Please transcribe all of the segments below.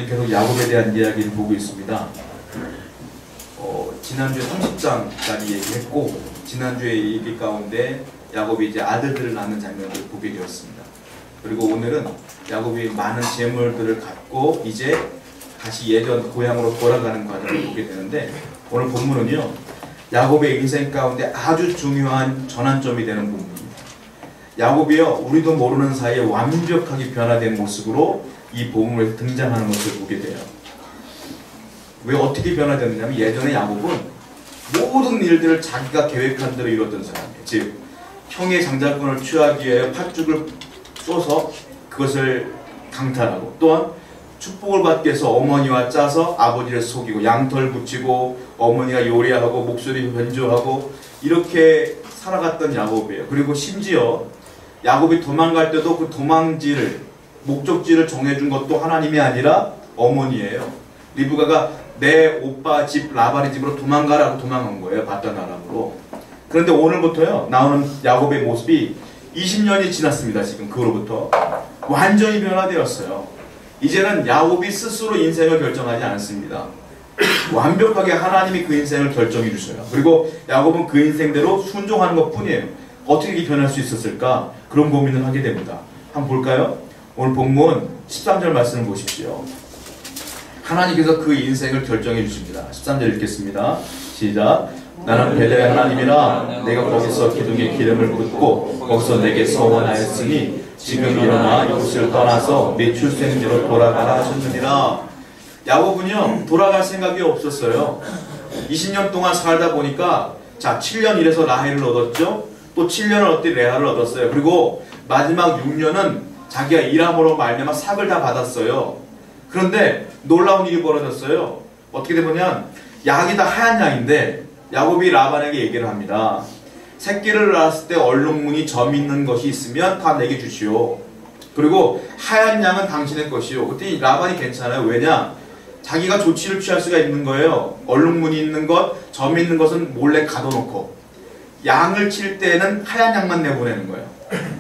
계속 야곱에 대한 이야기를 보고 있습니다. 지난주에 30장까지 얘기했고, 지난주에 얘기 가운데 야곱이 이제 아들들을 낳는 장면을 보게 되었습니다. 그리고 오늘은 야곱이 많은 재물들을 갖고 이제 다시 예전 고향으로 돌아가는 과정을 보게 되는데, 오늘 본문은요, 야곱의 인생 가운데 아주 중요한 전환점이 되는 부분입니다. 야곱이요, 우리도 모르는 사이에 완벽하게 변화된 모습으로 이 본문에서 등장하는 것을 보게 돼요. 왜 어떻게 변화됐느냐면, 예전에 야곱은 모든 일들을 자기가 계획한 대로 이뤘던 사람이에요. 즉, 형의 장자권을 취하기 위해 팥죽을 쏘서 그것을 강탈하고, 또한 축복을 받기 위해서 어머니와 짜서 아버지를 속이고, 양털 붙이고, 어머니가 요리하고 목소리 변조하고, 이렇게 살아갔던 야곱이에요. 그리고 심지어 야곱이 도망갈 때도 그 도망지를, 목적지를 정해준 것도 하나님이 아니라 어머니예요. 리브가가 내 오빠 집 라반의 집으로 도망가라고 도망간 거예요. 바단 아람으로. 그런데 오늘부터요, 나오는 야곱의 모습이 20년이 지났습니다. 지금 그로부터 완전히 변화되었어요. 이제는 야곱이 스스로 인생을 결정하지 않습니다. 완벽하게 하나님이 그 인생을 결정해 주셔요. 그리고 야곱은 그 인생대로 순종하는 것 뿐이에요. 어떻게 변할 수 있었을까? 그런 고민을 하게 됩니다. 한번 볼까요? 오늘 본문 13절 말씀을 보십시오. 하나님께서 그 인생을 결정해 주십니다. 13절 읽겠습니다. 시작. 나는 벨레의 하나님이라 내가 거기서 기둥에 기름을 붓고 거기서 내게 서원하였으니 지금 일어나 이곳을 떠나서 네 출생지로 돌아가라 하셨느니라. 야곱은요, 돌아갈 생각이 없었어요. 20년 동안 살다 보니까, 자, 7년 일해서 라헬을 얻었죠. 또 7년을 얻더니 레아를 얻었어요. 그리고 마지막 6년은 자기가 일함으로 말미암아 삭을 다 받았어요. 그런데 놀라운 일이 벌어졌어요. 어떻게 되면 양이 다 하얀 양인데, 야곱이 라반에게 얘기를 합니다. 새끼를 낳았을 때 얼룩무늬 점 있는 것이 있으면 다 내게 주시오. 그리고 하얀 양은 당신의 것이오. 그때 라반이 괜찮아요. 왜냐? 자기가 조치를 취할 수가 있는 거예요. 얼룩무늬 있는 것, 점 있는 것은 몰래 가둬놓고, 양을 칠 때는 하얀 양만 내보내는 거예요.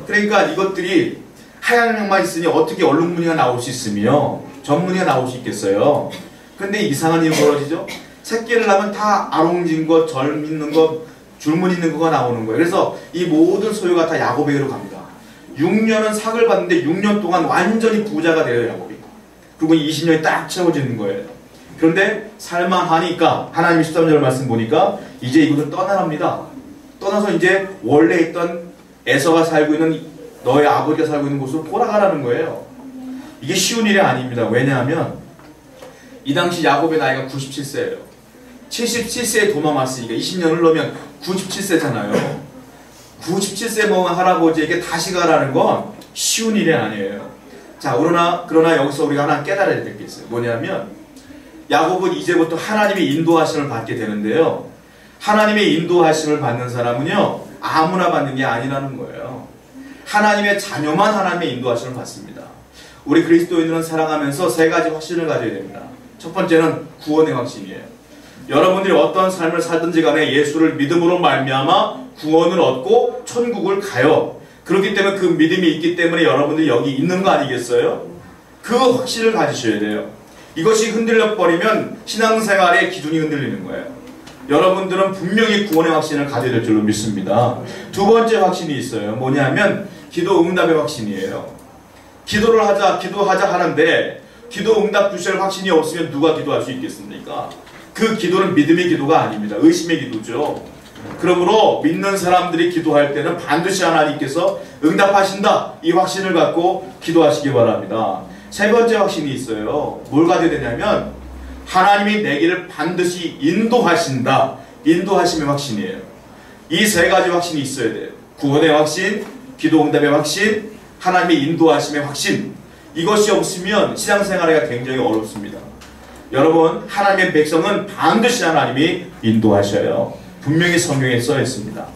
그러니까 이것들이 하얀 양만 있으니 어떻게 얼룩무늬가 나올 수 있으며 점무늬가 나올 수 있겠어요. 근데 이상한 일이 벌어지죠. 새끼를 낳으면 다 아롱진 것, 점 있는 것, 줄무늬 있는 거가 나오는 거예요. 그래서 이 모든 소유가 다 야곱에게로 갑니다. 6년은 삭을 받는데 6년 동안 완전히 부자가 돼요, 야곱이. 그리고 20년이 딱 채워지는 거예요. 그런데 살만하니까 하나님 13절 말씀 보니까 이제 이곳을 떠나랍니다. 떠나서 이제 원래 있던 에서가 살고 있는, 너의 아버지가 살고 있는 곳으로 돌아가라는 거예요. 이게 쉬운 일이 아닙니다. 왜냐하면 이 당시 야곱의 나이가 97세예요. 77세에 도망왔으니까 20년을 넣으면 97세잖아요. 97세 먹은 할아버지에게 다시 가라는 건 쉬운 일이 아니에요. 자, 그러나 여기서 우리가 하나 깨달아야 될 게 있어요. 뭐냐면 야곱은 이제부터 하나님의 인도하심을 받게 되는데요. 하나님의 인도하심을 받는 사람은요, 아무나 받는 게 아니라는 거예요. 하나님의 자녀만 하나님의 인도하심을 받습니다. 우리 그리스도인들은 살아가면서 세 가지 확신을 가져야 됩니다. 첫 번째는 구원의 확신이에요. 여러분들이 어떤 삶을 살든지 간에 예수를 믿음으로 말미암아 구원을 얻고 천국을 가요. 그렇기 때문에 그 믿음이 있기 때문에 여러분들이 여기 있는 거 아니겠어요? 그 확신을 가지셔야 돼요. 이것이 흔들려 버리면 신앙생활의 기준이 흔들리는 거예요. 여러분들은 분명히 구원의 확신을 가져야 될 줄로 믿습니다. 두 번째 확신이 있어요. 뭐냐면 기도 응답의 확신이에요. 기도하자 하는데 기도 응답 주실 확신이 없으면 누가 기도할 수 있겠습니까? 그 기도는 믿음의 기도가 아닙니다. 의심의 기도죠. 그러므로 믿는 사람들이 기도할 때는 반드시 하나님께서 응답하신다, 이 확신을 갖고 기도하시기 바랍니다. 세 번째 확신이 있어요. 뭘 가져야 되냐면 하나님이 내 길을 반드시 인도하신다, 인도하심의 확신이에요. 이 세 가지 확신이 있어야 돼요. 구원의 확신, 기도 응답의 확신, 하나님의 인도하심의 확신. 이것이 없으면 신앙생활이 굉장히 어렵습니다. 여러분, 하나님의 백성은 반드시 하나님이 인도하셔요. 분명히 성경에 써 있습니다.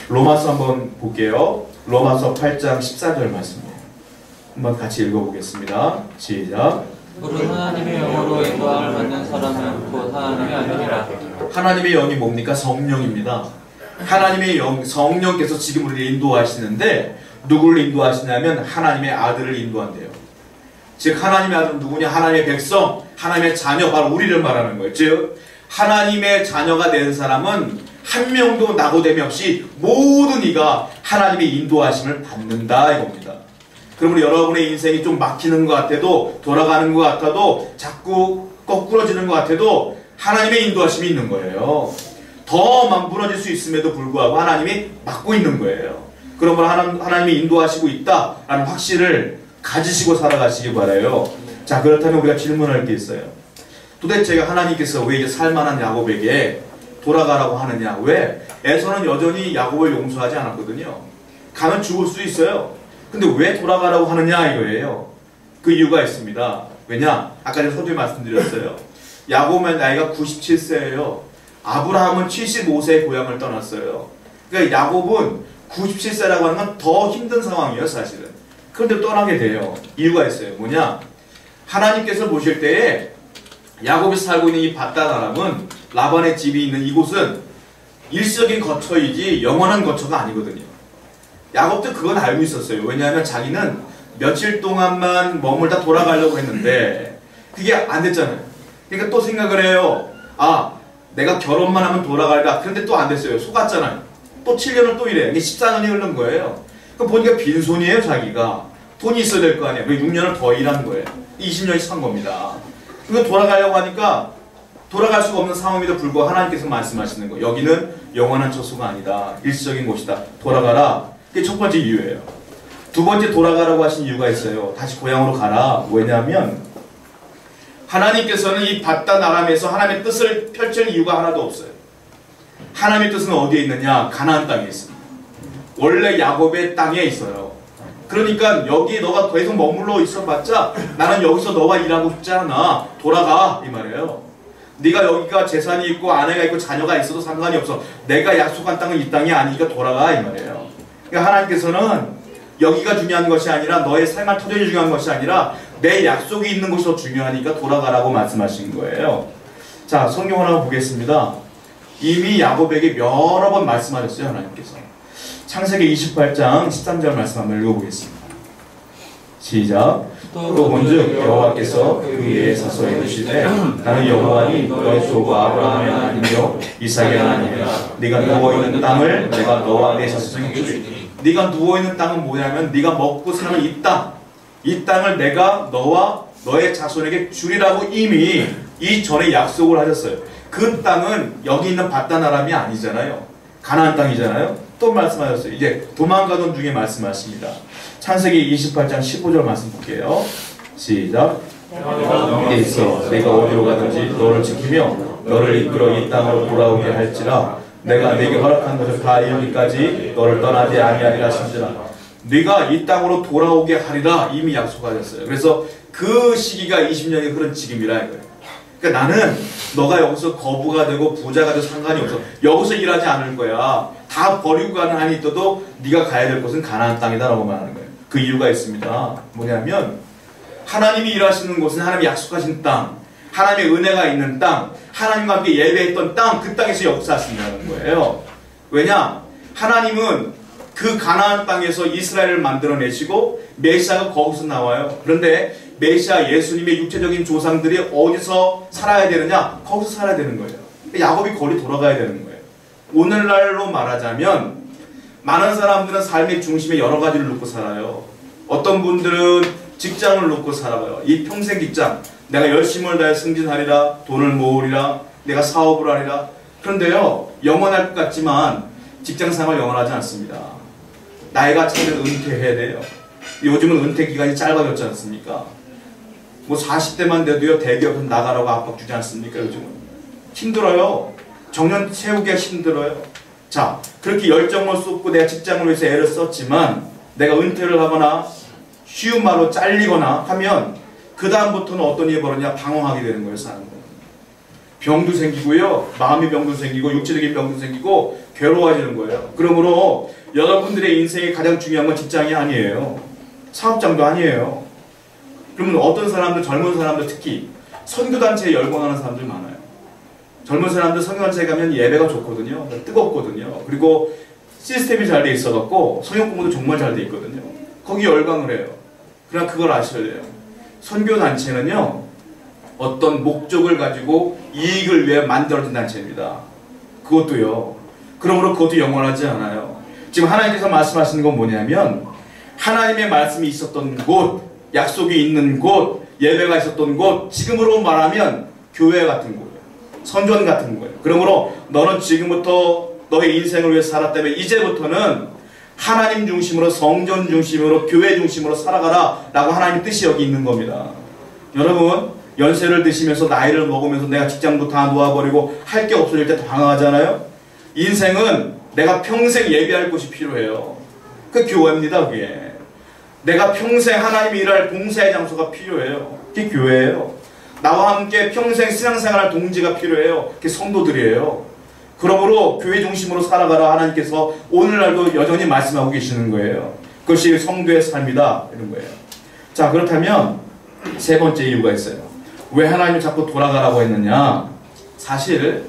로마서 한번 볼게요. 로마서 8장 14절 말씀이에요. 한번 같이 읽어보겠습니다. 시작. 우리 하나님의 영으로 인도함을 받는 사람은 곧 하나님이 아니니라. 하나님의 영이 뭡니까? 성령입니다. 하나님의 영, 성령께서 지금 우리를 인도하시는데 누구를 인도하시냐면 하나님의 아들을 인도한대요. 즉 하나님의 아들 누구냐? 하나님의 백성, 하나님의 자녀, 바로 우리를 말하는 거예요. 즉 하나님의 자녀가 된 사람은 한 명도 낙오됨이 없이 모든 이가 하나님의 인도하심을 받는다 이겁니다. 그러므로 여러분의 인생이 좀 막히는 것 같아도, 돌아가는 것 같아도, 자꾸 거꾸러지는 것 같아도 하나님의 인도하심이 있는 거예요. 더 망부러질 수 있음에도 불구하고 하나님이 막고 있는 거예요. 그러므로 하나님이 인도하시고 있다라는 확신을 가지시고 살아가시기 바라요. 자, 그렇다면 우리가 질문할 게 있어요. 도대체 하나님께서 왜 이제 살만한 야곱에게 돌아가라고 하느냐? 왜? 에서는 여전히 야곱을 용서하지 않았거든요. 가면 죽을 수 있어요. 근데 왜 돌아가라고 하느냐 이거예요. 그 이유가 있습니다. 왜냐? 아까 제가 서두에 말씀드렸어요. 야곱의 나이가 97세예요. 아브라함은 75세에 고향을 떠났어요. 그러니까 야곱은 97세라고 하는 건 더 힘든 상황이에요, 사실은. 그런데 떠나게 돼요. 이유가 있어요. 뭐냐? 하나님께서 보실 때에 야곱이 살고 있는 이 밧단 아람은, 라반의 집이 있는 이곳은 일시적인 거처이지 영원한 거처가 아니거든요. 야곱도 그건 알고 있었어요. 왜냐하면 자기는 며칠 동안만 머물다 돌아가려고 했는데 그게 안 됐잖아요. 그러니까 또 생각을 해요. 아, 내가 결혼만 하면 돌아갈까? 그런데 또 안 됐어요. 속았잖아요. 또 7년을 또 이래. 이게 14년이 흐른 거예요. 그럼 보니까 빈손이에요, 자기가. 돈이 있어야 될 거 아니에요. 6년을 더 일한 거예요. 20년이 산 겁니다. 그러니까 돌아가려고 하니까 돌아갈 수가 없는 상황임에도 불구하고 하나님께서 말씀하시는 거예요. 여기는 영원한 처소가 아니다. 일시적인 곳이다. 돌아가라. 그게 첫 번째 이유예요. 두 번째 돌아가라고 하신 이유가 있어요. 다시 고향으로 가라. 왜냐하면 하나님께서는 이 밧단 아람에서 하나님의 뜻을 펼칠 이유가 하나도 없어요. 하나님의 뜻은 어디에 있느냐? 가나안 땅에 있습니다. 원래 야곱의 땅에 있어요. 그러니까 여기 너가 더 이상 머물러 있어봤자 나는 여기서 너와 일하고 싶지 않아. 돌아가 이 말이에요. 네가 여기가 재산이 있고 아내가 있고 자녀가 있어도 상관이 없어. 내가 약속한 땅은 이 땅이 아니니까 돌아가 이 말이에요. 그러니까 하나님께서는 여기가 중요한 것이 아니라 너의 생활 터전이 중요한 것이 아니라 내 약속이 있는 곳이 더 중요하니까 돌아가라고 말씀하신 거예요. 자, 성경 하나 보겠습니다. 이미 야곱에게 여러 번 말씀하셨어요, 하나님께서. 창세기 28장 13절 말씀 한번 읽어보겠습니다. 시작. 또 본즉 여호와께서 그 위에 서서 이르시되 나는 여호와니 너의 조부 아브라함의 하나님이요 이삭의 하나님이라. 네가 누워있는 땅을 내가 너와 내 자손에게 주리니. 네가 누워있는 땅은 뭐냐면 네가 먹고 사는 이 땅을 내가 너와 너의 자손에게 주리라고 이미 이전에 약속을 하셨어요. 그 땅은 여기 있는 밧단 아람이 아니잖아요. 가나안 땅이잖아요. 또 말씀하셨어요. 이제 도망가던 중에 말씀하십니다. 창세기 28장 15절 말씀 볼게요. 시작. 내가 있어 내가 어디로 가든지 너를 지키며 너를 이끌어 이 땅으로 돌아오게 할지라. 내가 네게 허락한 것을 다 이루기까지 너를 떠나지 아니하리라 하신지라. 네가 이 땅으로 돌아오게 하리라 이미 약속하셨어요. 그래서 그 시기가 20년이 흐른 지금이라 이거예요. 그러니까 나는 너가 여기서 거부가 되고 부자가 돼도 상관이 없어. 여기서 일하지 않을 거야. 다 버리고 가는 한이 있어도 네가 가야 될 곳은 가나안 땅이다라고 말하는 거예요. 그 이유가 있습니다. 뭐냐면 하나님이 일하시는 곳은 하나님이 약속하신 땅, 하나님의 은혜가 있는 땅, 하나님과 함께 예배했던 땅, 그 땅에서 역사하신다는 거예요. 왜냐? 하나님은 그 가나안 땅에서 이스라엘을 만들어내시고 메시아가 거기서 나와요. 그런데 메시아 예수님의 육체적인 조상들이 어디서 살아야 되느냐? 거기서 살아야 되는 거예요. 야곱이 거리 돌아가야 되는 거예요. 오늘날로 말하자면 많은 사람들은 삶의 중심에 여러 가지를 놓고 살아요. 어떤 분들은 직장을 놓고 살아요. 이 평생 직장, 내가 열심을 다해 승진하리라, 돈을 모으리라, 내가 사업을 하리라. 그런데요, 영원할 것 같지만 직장생활 영원하지 않습니다. 나이가 차면 은퇴해야 돼요. 요즘은 은퇴 기간이 짧아졌지 않습니까? 뭐 40대만 돼도요, 대기업은 나가라고 압박 주지 않습니까? 요즘은 힘들어요. 정년 채우기가 힘들어요. 자, 그렇게 열정을 쏟고 내가 직장을 위해서 애를 썼지만 내가 은퇴를 하거나 쉬운 말로 잘리거나 하면 그 다음부터는 어떤 일이 벌어지냐? 방황하게 되는 거예요. 사는 거예요. 병도 생기고요, 마음의 병도 생기고 육체적인 병도 생기고 괴로워지는 거예요. 그러므로 여러분들의 인생에 가장 중요한 건 직장이 아니에요. 사업장도 아니에요. 그러면 어떤 사람들, 젊은 사람들 특히 선교단체에 열광하는 사람들 많아요. 젊은 사람들 선교단체에 가면 예배가 좋거든요. 뜨겁거든요. 그리고 시스템이 잘 돼 있어갖고 성경 공부도 정말 잘 돼 있거든요. 거기 열광을 해요. 그러나 그걸 아셔야 돼요. 선교단체는요, 어떤 목적을 가지고 이익을 위해 만들어진 단체입니다. 그것도요. 그러므로 그것도 영원하지 않아요. 지금 하나님께서 말씀하시는 건 뭐냐면, 하나님의 말씀이 있었던 곳, 약속이 있는 곳, 예배가 있었던 곳, 지금으로 말하면 교회 같은 거예요. 선전 같은 거예요. 그러므로 너는 지금부터 너의 인생을 위해 살았다면 이제부터는 하나님 중심으로, 성전 중심으로, 교회 중심으로 살아가라 라고 하나님 뜻이 여기 있는 겁니다. 여러분, 연세를 드시면서 나이를 먹으면서 내가 직장도 다 놓아버리고 할 게 없어질 때 당황하잖아요. 인생은 내가 평생 예배할 곳이 필요해요. 그 교회입니다. 그게 내가 평생 하나님이 일할 봉사의 장소가 필요해요. 그게 교회예요. 나와 함께 평생 신앙생활할 동지가 필요해요. 그게 성도들이에요. 그러므로 교회 중심으로 살아가라 하나님께서 오늘날도 여전히 말씀하고 계시는 거예요. 그것이 성도의 삶이다 이런 거예요. 자, 그렇다면 세 번째 이유가 있어요. 왜 하나님이 자꾸 돌아가라고 했느냐? 사실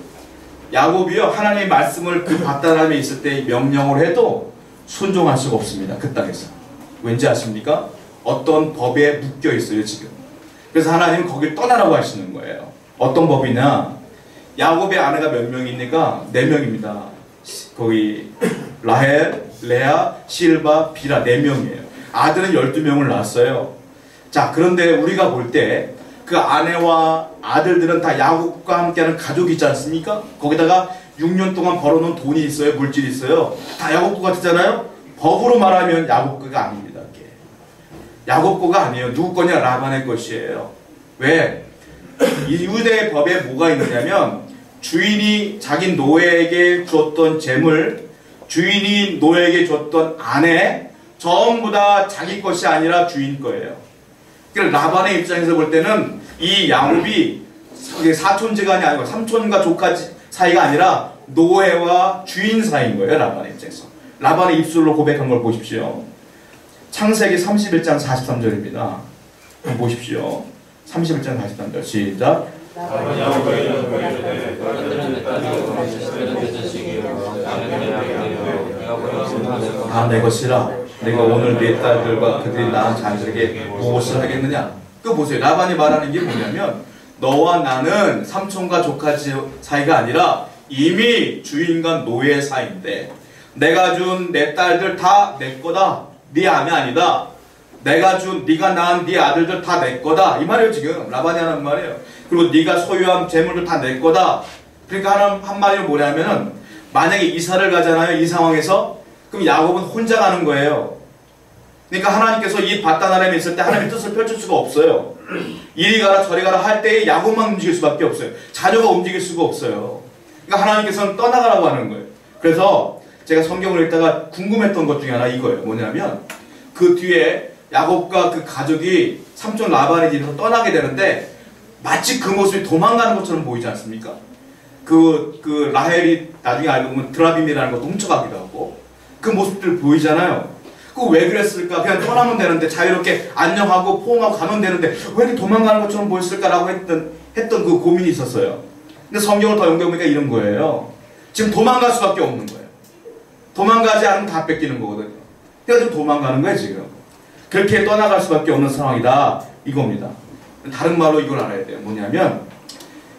야곱이요, 하나님의 말씀을 그 바다람에 있을 때 명령을 해도 순종할 수가 없습니다. 그 땅에서. 왠지 아십니까? 어떤 법에 묶여 있어요 지금. 그래서 하나님은 거길 떠나라고 하시는 거예요. 어떤 법이냐? 야곱의 아내가 몇 명입니까? 4명입니다. 거기 라헬, 레아, 실바, 비라 4명이에요. 아들은 12명을 낳았어요. 자, 그런데 우리가 볼 때 그 아내와 아들들은 다 야곱과 함께하는 가족이 있지 않습니까? 거기다가 6년 동안 벌어놓은 돈이 있어요. 물질이 있어요. 다 야곱 거 같잖아요. 법으로 말하면 야곱 거가 아닙니다. 야곱 거가 아니에요. 누구 거냐? 라반의 것이에요. 왜? 이 유대의 법에 뭐가 있느냐면 주인이 자기 노예에게 줬던 재물, 주인이 노예에게 줬던 아내 전부 다 자기 것이 아니라 주인 거예요. 그러니까 라반의 입장에서 볼 때는 이 야곱이 사촌지간이 아니고 삼촌과 조카 사이가 아니라 노예와 주인 사이인 거예요. 라반의 입장에서. 라반의 입술로 고백한 걸 보십시오. 창세기 31장 43절입니다. 보십시오. 31장 43절 시작. 다 내 것이라. 내가 오늘 내 딸들과 그들이 낳은 자녀들에게 무엇을 하겠느냐? 그거 보세요. 라반이 말하는 게 뭐냐면 너와 나는 삼촌과 조카 사이가 아니라 이미 주인과 노예 사이인데 내가 준 내 딸들 다 내 거다. 네 아내 아니다. 내가 준 네가 낳은 네 아들들 다 내 거다. 이 말이에요. 지금 라반이 하는 말이에요. 그리고 네가 소유한 재물들 다 내 거다. 그러니까 한 말이 뭐냐면은 만약에 이사를 가잖아요. 이 상황에서 그럼 야곱은 혼자 가는 거예요. 그러니까 하나님께서 이 바다나람에 있을 때 하나님의 뜻을 펼칠 수가 없어요. 이리 가라 저리 가라 할 때에 야곱만 움직일 수밖에 없어요. 자녀가 움직일 수가 없어요. 그러니까 하나님께서는 떠나가라고 하는 거예요. 그래서 제가 성경을 읽다가 궁금했던 것 중에 하나 이거예요. 뭐냐면 그 뒤에 야곱과 그 가족이 삼촌 라반의 집에서 떠나게 되는데 마치 그 모습이 도망가는 것처럼 보이지 않습니까? 그 라헬이 나중에 알고 보면 드라빔이라는 것도 훔쳐가기도 하고 그 모습들 보이잖아요. 그거 왜 그랬을까? 그냥 떠나면 되는데 자유롭게 안녕하고 포옹하고 가면 되는데 왜 이렇게 도망가는 것처럼 보였을까라고 했던 그 고민이 있었어요. 근데 성경을 더 연구해보니까 이런 거예요. 지금 도망갈 수밖에 없는 거예요. 도망가지 않으면 다 뺏기는 거거든요. 그러니까 지금 도망가는 거예요 지금. 그렇게 떠나갈 수밖에 없는 상황이다 이겁니다. 다른 말로 이걸 알아야 돼요. 뭐냐면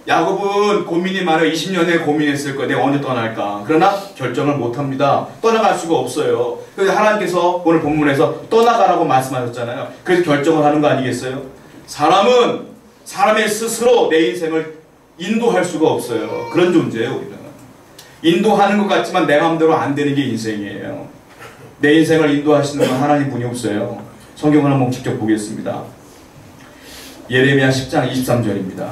야곱은 고민이 많아요. 20년에 고민했을 거예요. 내가 언제 떠날까. 그러나 결정을 못합니다. 떠나갈 수가 없어요. 그래서 하나님께서 오늘 본문에서 떠나가라고 말씀하셨잖아요. 그래서 결정을 하는 거 아니겠어요? 사람은 사람의 스스로 내 인생을 인도할 수가 없어요. 그런 존재예요. 우리는 인도하는 것 같지만 내 마음대로 안 되는 게 인생이에요. 내 인생을 인도하시는 건 하나님 분이 없어요. 성경을 한번 직접 보겠습니다. 예레미야 10장 23절입니다.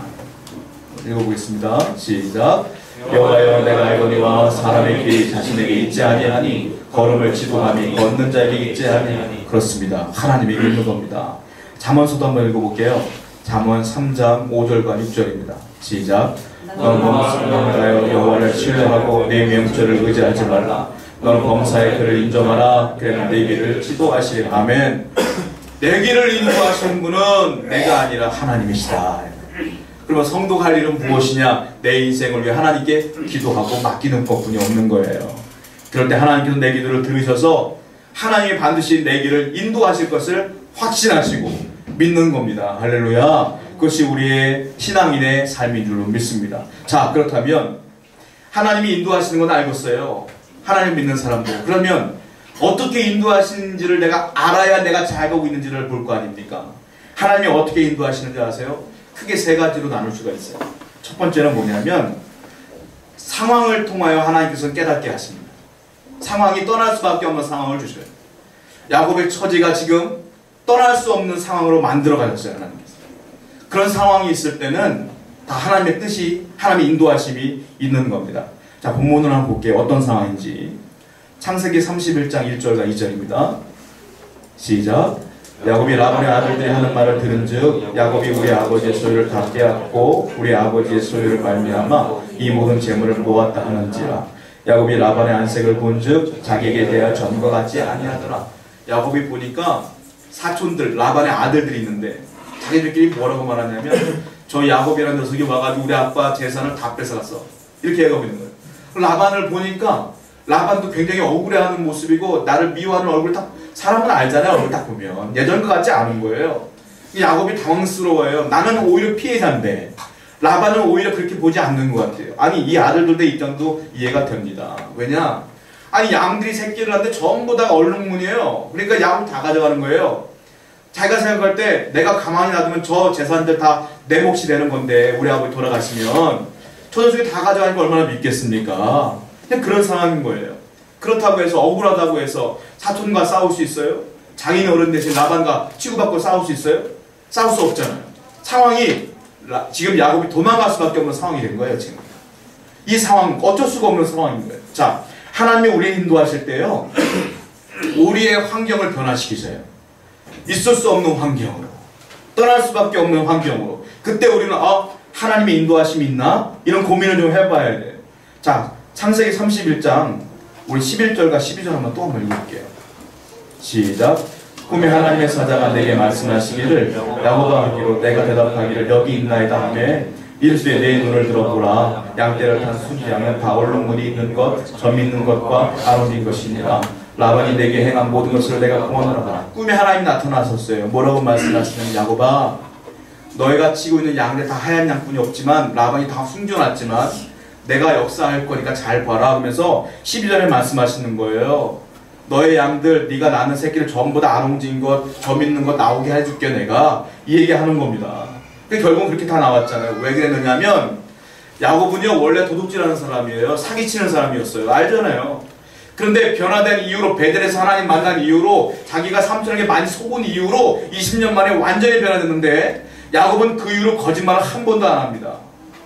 읽어보겠습니다. 시작. 여호와여 내가 알거니와 사람의 길이 자신에게 있지 아니하니 걸음을 지도함이 걷는 자에게 있지 아니하니. 그렇습니다. 하나님에게 있는 겁니다. 잠언서도 한번 읽어볼게요. 잠언 3장 5절과 6절입니다. 시작. 너는 범사에 여호와를 신뢰하고 내 명철을 의지하지 말라. 너는 범사의 그를 인정하라. 그는 내 길을 지도하시리라. 아멘. 내 길을 인도하시는 분은 내가 아니라 하나님이시다. 그러면 성도가 할 일은 무엇이냐? 내 인생을 위해 하나님께 기도하고 맡기는 것뿐이 없는 거예요. 그럴 때 하나님께서 내 기도를 들으셔서 하나님이 반드시 내 길을 인도하실 것을 확신하시고 믿는 겁니다. 할렐루야. 그것이 우리의 신앙인의 삶인 줄로 믿습니다. 자, 그렇다면 하나님이 인도하시는 건 알겠어요. 하나님 믿는 사람도. 그러면 어떻게 인도하시는지를 내가 알아야 내가 잘 가고 있는지를 볼 거 아닙니까? 하나님이 어떻게 인도하시는지 아세요? 크게 세 가지로 나눌 수가 있어요. 첫 번째는 뭐냐면 상황을 통하여 하나님께서 깨닫게 하십니다. 상황이 떠날 수밖에 없는 상황을 주셔요. 야곱의 처지가 지금 떠날 수 없는 상황으로 만들어 가셨어요. 하나님께서. 그런 상황이 있을 때는 다 하나님의 뜻이, 하나님의 인도하심이 있는 겁니다. 자, 본문을 한번 볼게요. 어떤 상황인지. 창세기 31장 1절과 2절입니다. 시작. 야곱이 라반의 아들들이 하는 말을 들은즉 야곱이 우리 아버지의 소유를 다 빼앗고 우리 아버지의 소유를 말미암아 이 모든 재물을 모았다 하는지라. 야곱이 라반의 안색을 본즉 자기에게 대하여 전과 같지 아니하더라. 야곱이 보니까 사촌들, 라반의 아들들이 있는데 자기들끼리 뭐라고 말하냐면 저 야곱이라는 녀석이 와가지고 우리 아빠 재산을 다 뺏어갔어. 이렇게 얘기하고 있는 거예요. 라반을 보니까 라반도 굉장히 억울해하는 모습이고 나를 미워하는 얼굴 딱, 사람은 알잖아요. 얼굴 딱 보면 예전 것 같지 않은 거예요. 야곱이 당황스러워요. 나는 오히려 피해자인데 라반은 오히려 그렇게 보지 않는 것 같아요. 아니 이 아들들의 입장도 이해가 됩니다. 왜냐? 아니 양들이 새끼를 하는데 전부 다 얼룩무늬예요. 그러니까 양을 다 가져가는 거예요. 자기가 생각할 때 내가 가만히 놔두면 저 재산들 다 내 몫이 되는 건데 우리 아버지 돌아가시면 저 녀석이 다 가져가니까 얼마나 믿겠습니까? 그냥 그런 상황인 거예요. 그렇다고 해서 억울하다고 해서 사촌과 싸울 수 있어요? 장인 어른 대신 라반과 치고받고 싸울 수 있어요? 싸울 수 없잖아요. 상황이 지금 야곱이 도망갈 수밖에 없는 상황이 된 거예요. 지금 이 상황 어쩔 수가 없는 상황인 거예요. 자, 하나님이 우리를 인도하실 때요 우리의 환경을 변화시키셔요. 있을 수 없는 환경으로, 떠날 수밖에 없는 환경으로. 그때 우리는 하나님의 인도하심이 있나? 이런 고민을 좀 해봐야 돼요. 자, 창세기 31장 우리 11절과 12절 한번 또 한번 읽어볼게요. 시작. 꿈에 하나님의 사자가 내게 말씀하시기를 야곱아 하기로 내가 대답하기를 여기 있나이다 하매 이르시되 내 눈을 들어보라. 양떼를 탄 순양은 다 얼룩무늬 있는 것, 점 있는 것과 아름진 것이니라. 라반이 내게 행한 모든 것을 내가 구원하라. 꿈에 하나님이 나타나셨어요. 뭐라고 말씀하시냐면 야곱아 너희가 치고 있는 양들 다 하얀 양뿐이 없지만 라반이 다 숨겨놨지만 내가 역사할 거니까 잘 봐라 하면서 12절에 말씀하시는 거예요. 너의 양들 네가 낳는 새끼를 전부 다 아롱진 것, 점 있는 것 나오게 해줄게 내가. 이 얘기하는 겁니다. 근데 결국은 그렇게 다 나왔잖아요. 왜 그랬느냐면 야곱은요 원래 도둑질하는 사람이에요. 사기치는 사람이었어요. 알잖아요. 그런데 변화된 이후로 베델에서 하나님 만난 이후로 자기가 삼촌에게 많이 속은 이후로 20년 만에 완전히 변화됐는데 야곱은 그 이후로 거짓말을 한 번도 안 합니다.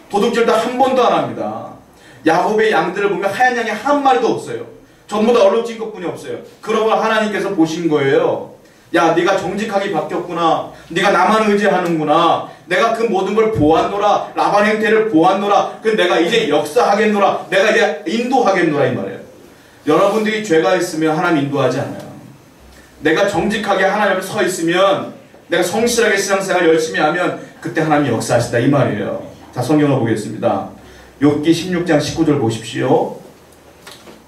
도둑질도 한 번도 안 합니다. 야곱의 양들을 보면 하얀 양이 한 마리도 없어요. 전부 다 얼룩진 것뿐이 없어요. 그러고 하나님께서 보신 거예요. 야, 네가 정직하게 바뀌었구나. 네가 나만 의지하는구나. 내가 그 모든 걸 보았노라. 라반 행태를 보았노라. 그 내가 이제 역사하겠노라. 내가 이제 인도하겠노라 이 말이에요. 여러분들이 죄가 있으면 하나님 인도하지 않아요. 내가 정직하게 하나님 앞에 서 있으면 내가 성실하게 신앙생활 열심히 하면 그때 하나님이 역사하시다 이 말이에요. 자, 성경을 보겠습니다. 욥기 16장 19절 보십시오.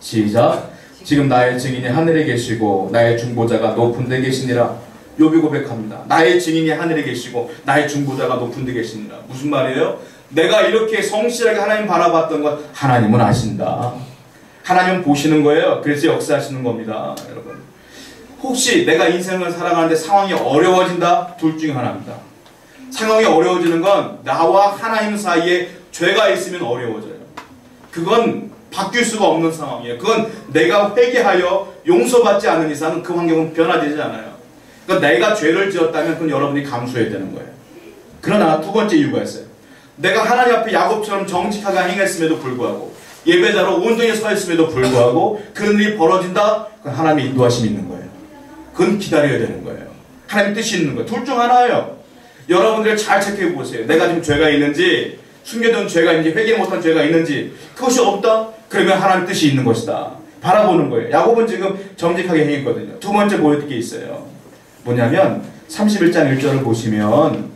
시작. 지금 나의 증인이 하늘에 계시고 나의 중보자가 높은 데 계시니라. 욥이 고백합니다. 나의 증인이 하늘에 계시고 나의 중보자가 높은 데 계시니라. 무슨 말이에요? 내가 이렇게 성실하게 하나님 바라봤던 것 하나님은 아신다. 하나님은 보시는 거예요. 그래서 역사하시는 겁니다. 여러분, 혹시 내가 인생을 살아가는데 상황이 어려워진다? 둘 중에 하나입니다. 상황이 어려워지는 건 나와 하나님 사이에 죄가 있으면 어려워져요. 그건 바뀔 수가 없는 상황이에요. 그건 내가 회개하여 용서받지 않는 이상은 그 환경은 변화되지 않아요. 그러니까 내가 죄를 지었다면 그건 여러분이 감수해야 되는 거예요. 그러나 두 번째 이유가 있어요. 내가 하나님 앞에 야곱처럼 정직하게 행했음에도 불구하고 예배자로 온전히 서 있음에도 불구하고 그런 일이 벌어진다? 그건 하나님의 인도하심이 있는 거예요. 그건 기다려야 되는 거예요. 하나님의 뜻이 있는 거예요. 둘 중 하나예요. 여러분들 잘 체크해 보세요. 내가 지금 죄가 있는지, 숨겨둔 죄가 있는지, 회개 못한 죄가 있는지. 그것이 없다? 그러면 하나님의 뜻이 있는 것이다. 바라보는 거예요. 야곱은 지금 정직하게 행했거든요. 두 번째 보여드릴 게 있어요. 뭐냐면 31장 1절을 보시면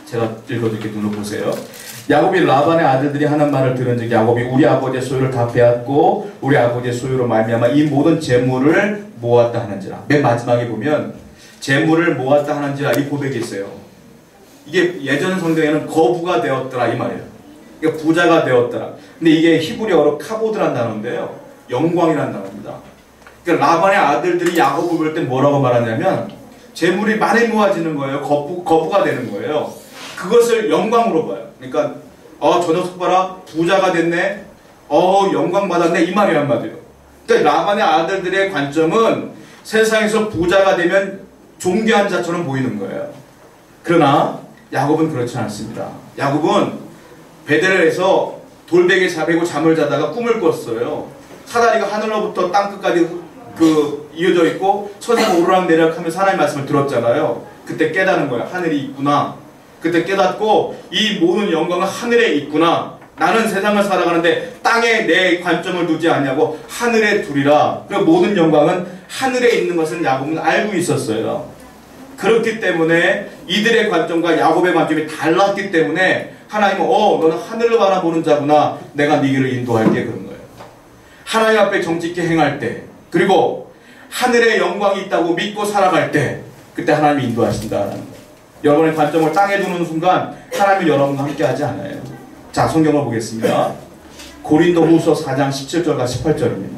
제가 읽어드릴게요. 눈으로 보세요. 야곱이 라반의 아들들이 하는 말을 들은즉 야곱이 우리 아버지의 소유를 다 빼앗고 우리 아버지의 소유로 말미암아 이 모든 재물을 모았다 하는지라. 맨 마지막에 보면 재물을 모았다 하는지라 이 고백이 있어요. 이게 예전 성경에는 거부가 되었더라 이 말이에요. 그러니까 부자가 되었더라. 근데 이게 히브리어로 카보드란 단어인데요. 영광이란 단어입니다. 그러니까 라반의 아들들이 야곱을 볼 때 뭐라고 말하냐면 재물이 많이 모아지는 거예요. 거부가 되는 거예요. 그것을 영광으로 봐요. 그러니까 저 녀석 봐라 부자가 됐네. 영광 받았네 이 말이란 말이에요. 그러니까 라반의 아들들의 관점은 세상에서 부자가 되면 존귀한 자처럼 보이는 거예요. 그러나 야곱은 그렇지 않습니다. 야곱은 베델에서 돌베개 잡고 잠을 자다가 꿈을 꿨어요. 사다리가 하늘로부터 땅끝까지 이어져 있고 천사가 오르락내리락 하면서 하나님의 말씀을 들었잖아요. 그때 깨닫는 거예요. 하늘이 있구나. 그때 깨닫고 이 모든 영광은 하늘에 있구나. 나는 세상을 살아가는데 땅에 내 관점을 두지 않냐고 하늘에 두리라. 그리고 모든 영광은 하늘에 있는 것을 야곱은 알고 있었어요. 그렇기 때문에 이들의 관점과 야곱의 관점이 달랐기 때문에 하나님은 너는 하늘을 바라보는 자구나. 내가 네 길을 인도할게 그런 거예요. 하나님 앞에 정직히 행할 때 그리고 하늘의 영광이 있다고 믿고 살아갈 때 그때 하나님이 인도하신다는 거예요. 여러분의 관점을 땅에 두는 순간 하나님은 여러분과 함께하지 않아요. 자, 성경을 보겠습니다. 고린도후서 4장 17절과 18절입니다.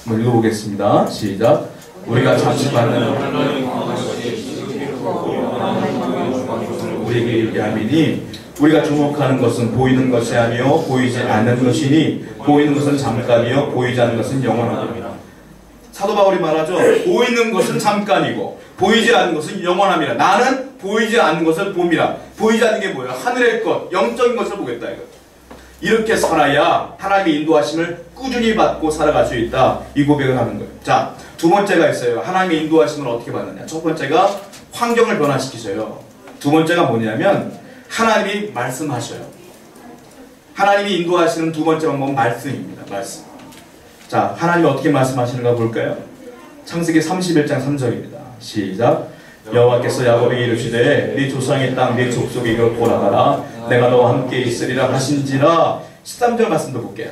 한번 읽어보겠습니다. 시작. 우리가 잠시 받는 우리에게 야민이 우리가 주목하는 것은 보이는 것이 아니요 보이지 않는 것이니 보이는 것은 잠깐이요 보이지 않는 것은 영원합니다. 사도 바울이 말하죠. 보이는 것은 잠깐이고 보이지 않는 것은 영원합니다. 나는 보이지 않는 것을 봅니다. 보이지 않는 게 뭐예요? 하늘의 것, 영적인 것을 보겠다 이거. 이렇게 살아야 하나님의 인도하심을 꾸준히 받고 살아갈 수 있다. 이 고백을 하는 거예요. 자, 두 번째가 있어요. 하나님의 인도하심을 어떻게 받느냐. 첫 번째가 환경을 변화시키셔요. 두 번째가 뭐냐면 하나님이 말씀하셔요. 하나님이 인도하시는 두 번째 방법은 말씀입니다. 말씀. 자, 하나님이 어떻게 말씀하시는가 볼까요? 창세기 31장 3절입니다. 시작. 여호와께서 야곱에게 이르시되 네 조상의 땅 네 족속에게로 돌아가라. 내가 너와 함께 있으리라 하신지라. 13절 말씀도 볼게요.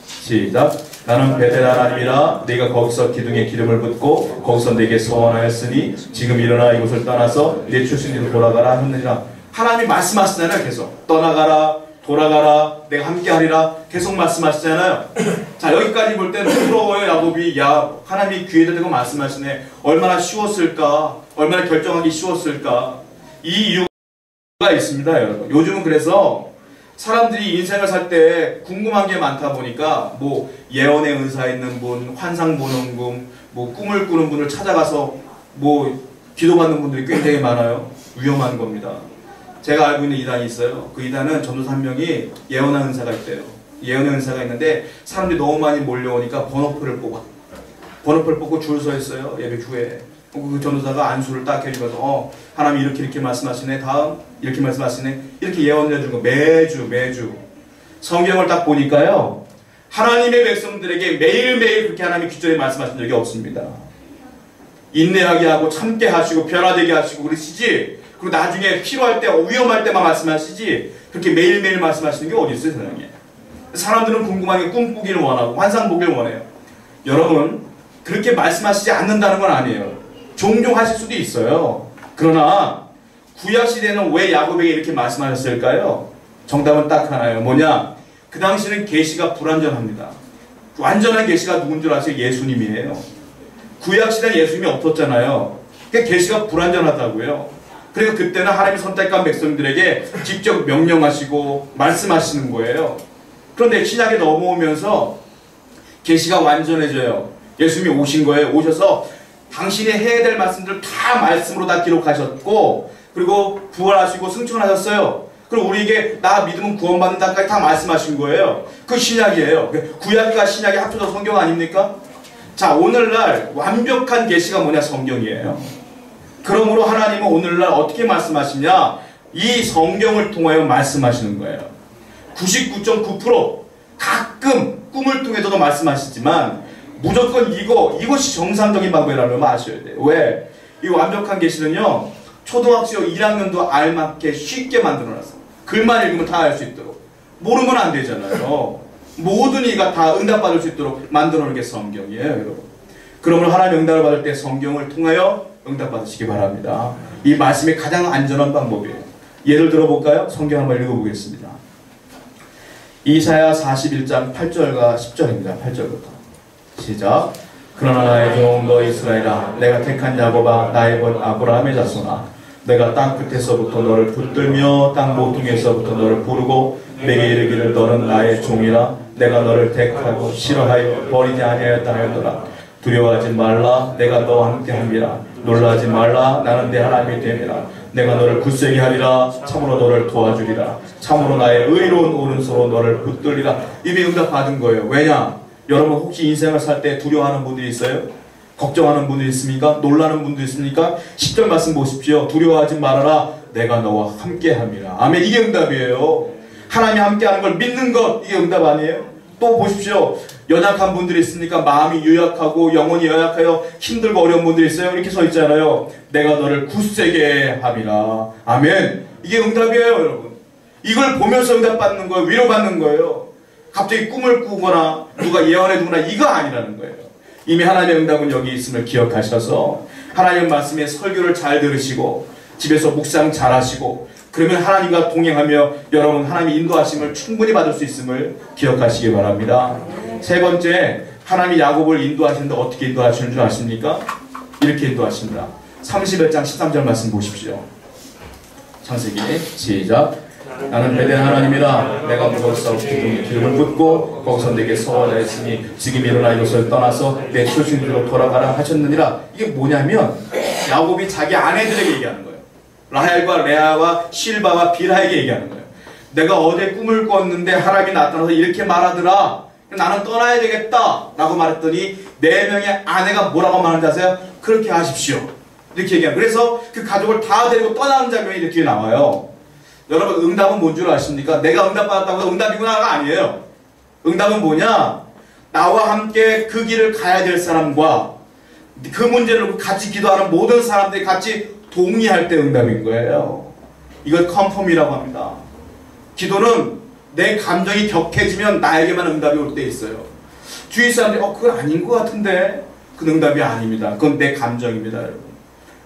시작. 나는 베델 하나님이라. 네가 거기서 기둥에 기름을 붓고 거기서 내게 서원하였으니 지금 일어나 이곳을 떠나서 네 출신으로 돌아가라 하느니라. 하나님이 말씀하시잖아요. 계속 떠나가라 돌아가라 내가 함께하리라 계속 말씀하시잖아요. 자, 여기까지 볼 때는 부러워요. 야곱이 하나님이 귀에다 대고 말씀하시네. 얼마나 쉬웠을까, 얼마나 결정하기 쉬웠을까. 이 이유가 있습니다 여러분. 요즘은 그래서 사람들이 인생을 살 때 궁금한 게 많다 보니까 뭐 예언의 은사 있는 분, 환상 보는 분, 뭐 꿈을 꾸는 분을 찾아가서 뭐 기도받는 분들이 굉장히 많아요. 위험한 겁니다. 제가 알고 있는 이단이 있어요. 그 이단은 전도사 한 명이 예언의 은사가 있대요. 예언의 은사가 있는데 사람들이 너무 많이 몰려오니까 번호표를 뽑고 줄 서 있어요. 예배 후에. 그 전도사가 안수를 딱 해주면서 하나님 이렇게 말씀하시네. 다음 이렇게 말씀하시네. 이렇게 예언을 해주는 거 매주 성경을 딱 보니까요. 하나님의 백성들에게 매일매일 그렇게 하나님이 귀절에 말씀하신 적이 없습니다. 인내하게 하고 참게 하시고 변화되게 하시고 그러시지. 그리고 나중에 필요할 때 위험할 때만 말씀하시지 그렇게 매일매일 말씀하시는 게 어디 있어요 세상에. 사람들은 궁금하게 꿈꾸기를 원하고 환상 보기를 원해요. 여러분 그렇게 말씀하시지 않는다는 건 아니에요. 종종 하실 수도 있어요. 그러나 구약시대는 왜 야곱에게 이렇게 말씀하셨을까요? 정답은 딱 하나예요. 뭐냐? 그 당시는 계시가 불완전합니다. 완전한 계시가 누군 줄 아세요? 예수님이에요. 구약시대는 예수님이 없었잖아요. 그러니까 계시가 불완전하다고요. 그래서 그때는 하나님의 선택한 백성들에게 직접 명령하시고 말씀하시는 거예요. 그런데 신약에 넘어오면서 계시가 완전해져요. 예수님이 오신 거예요. 오셔서 당신이 해야 될 말씀들을 다 말씀으로 다 기록하셨고 그리고 부활하시고 승천하셨어요. 그리고 우리에게 나 믿으면 구원받는다까지 다 말씀하신 거예요. 그 신약이에요. 구약과 신약이 합쳐서 성경 아닙니까? 자, 오늘날 완벽한 계시가 뭐냐? 성경이에요. 그러므로 하나님은 오늘날 어떻게 말씀하시냐? 이 성경을 통하여 말씀하시는 거예요. 99.9% 가끔 꿈을 통해서도 말씀하시지만 무조건 이것이 정상적인 방법이라는 걸 아셔야 돼요. 왜? 이 완벽한 계시는요 초등학교 1학년도 알맞게 쉽게 만들어놨어요. 글만 읽으면 다 알 수 있도록. 모르면 안 되잖아요. 모든 이가 다 응답받을 수 있도록 만들어놓은 게 성경이에요 여러분. 그러므로 하나님의 응답을 받을 때 성경을 통하여 응답받으시기 바랍니다. 이 말씀이 가장 안전한 방법이에요. 예를 들어볼까요? 성경 한번 읽어보겠습니다. 이사야 41장 8절과 10절입니다. 8절부터 시작. 그러나 나의 종 너 이스라엘아, 내가 택한 야곱아, 나의 본 아브라함의 자손아, 내가 땅 끝에서부터 너를 붙들며 땅 모퉁이에서부터 너를 부르고 내게 이르기를 너는 나의 종이라. 내가 너를 택하고 싫어하여 버리지 아니하였다 하였더라. 두려워하지 말라, 내가 너와 함께함이라. 놀라지 말라, 나는 네 하나님이 됨이라. 내가 너를 굳세게 하리라. 참으로 너를 도와주리라. 참으로 나의 의로운 오른손으로 너를 붙들리라. 이미 응답받은 거예요. 왜냐? 여러분 혹시 인생을 살 때 두려워하는 분들이 있어요? 걱정하는 분들이 있습니까? 놀라는 분들이 있습니까? 10절 말씀 보십시오. 두려워하지 말아라, 내가 너와 함께함이라. 아멘. 이게 응답이에요. 하나님이 함께하는 걸 믿는 것, 이게 응답 아니에요? 또 보십시오. 연약한 분들이 있으니까 마음이 유약하고 영혼이 연약하여 힘들고 어려운 분들이 있어요. 이렇게 서 있잖아요. 내가 너를 굳세게 함이라. 아멘. 이게 응답이에요, 여러분. 이걸 보면서 응답받는 거예요. 위로받는 거예요. 갑자기 꿈을 꾸거나 누가 예언해 주거나 이거 아니라는 거예요. 이미 하나님의 응답은 여기 있음을 기억하셔서 하나님의 말씀에 설교를 잘 들으시고 집에서 묵상 잘 하시고 그러면 하나님과 동행하며 여러분 하나님의 인도하심을 충분히 받을 수 있음을 기억하시기 바랍니다. 세 번째, 하나님이 야곱을 인도하시는데 어떻게 인도하시는 줄 아십니까? 이렇게 인도하십니다. 31장 13절 말씀 보십시오. 창세기 시작. 나는 베델 하나님이라. 내가 무거워서 기름을 붓고 거기서 내게 서하자 했으니 지금 일어나 이곳을 떠나서 내 출신지로 돌아가라 하셨느니라. 이게 뭐냐면 야곱이 자기 아내들에게 얘기하는 거예요. 라헬과 레아와 실바와 빌하에게 얘기하는 거예요. 내가 어제 꿈을 꿨는데 하나님이 나타나서 이렇게 말하더라. 나는 떠나야 되겠다 라고 말했더니 4명의 아내가 뭐라고 말하는지 아세요? 그렇게 하십시오. 이렇게 얘기해요. 그래서 그 가족을 다 데리고 떠나는 장면이 이렇게 나와요. 여러분 응답은 뭔 줄 아십니까? 내가 응답받았다고 해서 응답이구나가 아니에요. 응답은 뭐냐? 나와 함께 그 길을 가야 될 사람과 그 문제를 같이 기도하는 모든 사람들이 같이 동의할 때 응답인 거예요. 이걸 컨펌이라고 합니다. 기도는 내 감정이 격해지면 나에게만 응답이 올 때 있어요. 주위 사람들이 그건 아닌 것 같은데 그건 응답이 아닙니다. 그건 내 감정입니다. 여러분.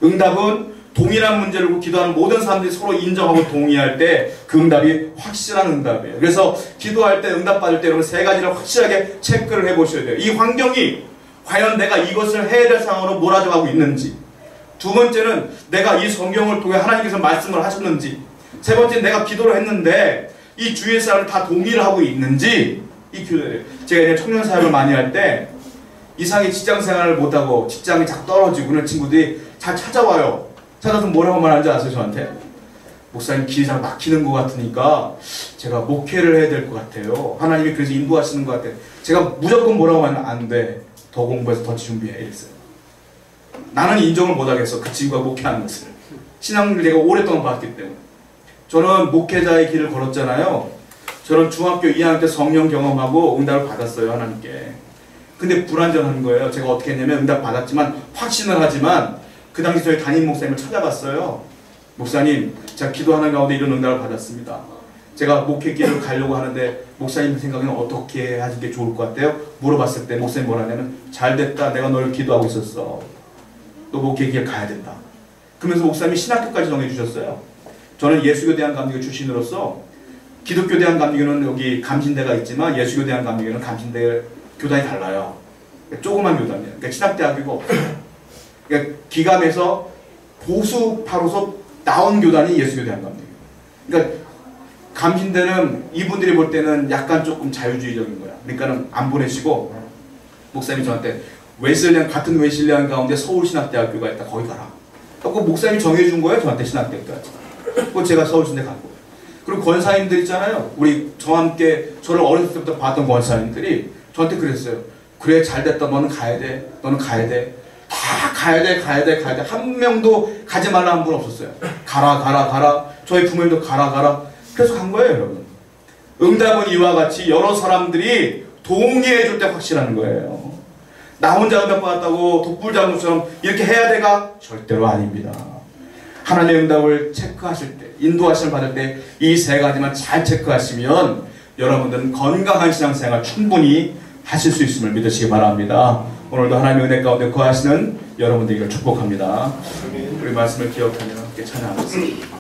응답은 동일한 문제를 놓고 기도하는 모든 사람들이 서로 인정하고 동의할 때 그 응답이 확실한 응답이에요. 그래서 기도할 때 응답받을 때 여러분 3가지를 확실하게 체크를 해보셔야 돼요. 이 환경이 과연 내가 이것을 해야 될 상황으로 몰아져가고 있는지, 두 번째는 내가 이 성경을 통해 하나님께서 말씀을 하셨는지, 세 번째는 내가 기도를 했는데 이 주위의 사람을 다 동의를 하고 있는지, 이 기도예요. 제가 이제 청년 사역을 많이 할 때 이상하게 직장 생활을 못하고 직장이 자꾸 떨어지고 그런 친구들이 잘 찾아와요. 찾아서 뭐라고 말하는지 아세요? 저한테? 목사님 길이 잘 막히는 것 같으니까 제가 목회를 해야 될 것 같아요. 하나님이 그래서 인도하시는 것 같아요. 제가 무조건 뭐라고 하면 안 돼. 더 공부해서 더 준비해. 이랬어요. 나는 인정을 못하겠어. 그 친구가 목회하는 것을. 신앙을 내가 오랫동안 봤기 때문에. 저는 목회자의 길을 걸었잖아요. 저는 중학교 2학년 때 성령 경험하고 응답을 받았어요. 하나님께. 근데 불완전한 거예요. 제가 어떻게 했냐면 응답 받았지만 확신을 하지만 그 당시 저희 담임 목사님을 찾아봤어요. 목사님, 제가 기도하는 가운데 이런 응답을 받았습니다. 제가 목회길을 가려고 하는데 목사님 생각에는 어떻게 하는 게 좋을 것 같아요? 물어봤을 때 목사님 뭐라 하냐면 잘됐다. 내가 너를 기도하고 있었어. 너 목회길 가야 된다. 그러면서 목사님이 신학교까지 정해주셨어요. 저는 예수교대한감리교 출신으로서 기독교 대한감리교는 여기 감신대가 있지만 예수교 대한감리교는 감신대 교단이 달라요. 조그만 교단이에요. 그러니까 신학대학이고 그러니까 기감에서 보수파로서 나온 교단이 예수교 대한감리교. 그러니까 감신대는 이분들이 볼 때는 약간 조금 자유주의적인 거야. 그러니까는 안 보내시고 목사님이 저한테 같은 웨슬리안 가운데 서울신학대학교가 있다. 거기 가라. 그 목사님이 정해준 거예요. 저한테 신학대학교까지. 그거 제가 서울신대 간 거예요. 그리고 권사님들 있잖아요. 저와 함께 저를 어렸을 때부터 봤던 권사님들이 저한테 그랬어요. 그래 잘됐다. 너는 가야 돼. 너는 가야 돼. 다 가야 돼. 한 명도 가지 말라는 분 없었어요. 가라. 저희 부모님도 가라. 그래서 간 거예요, 여러분. 응답은 이와 같이 여러 사람들이 동의해 줄 때 확실한 거예요. 나 혼자 응답 받았다고 독불장군처럼 이렇게 해야 돼가 절대로 아닙니다. 하나님의 응답을 체크하실 때, 인도하심을 받을 때 이 3가지만 잘 체크하시면 여러분들은 건강한 신앙생활 충분히 하실 수 있음을 믿으시기 바랍니다. 오늘도 하나님의 은혜 가운데 거하시는 여러분들에게 축복합니다. 우리 말씀을 기억하며 함께 찬양하겠습니다.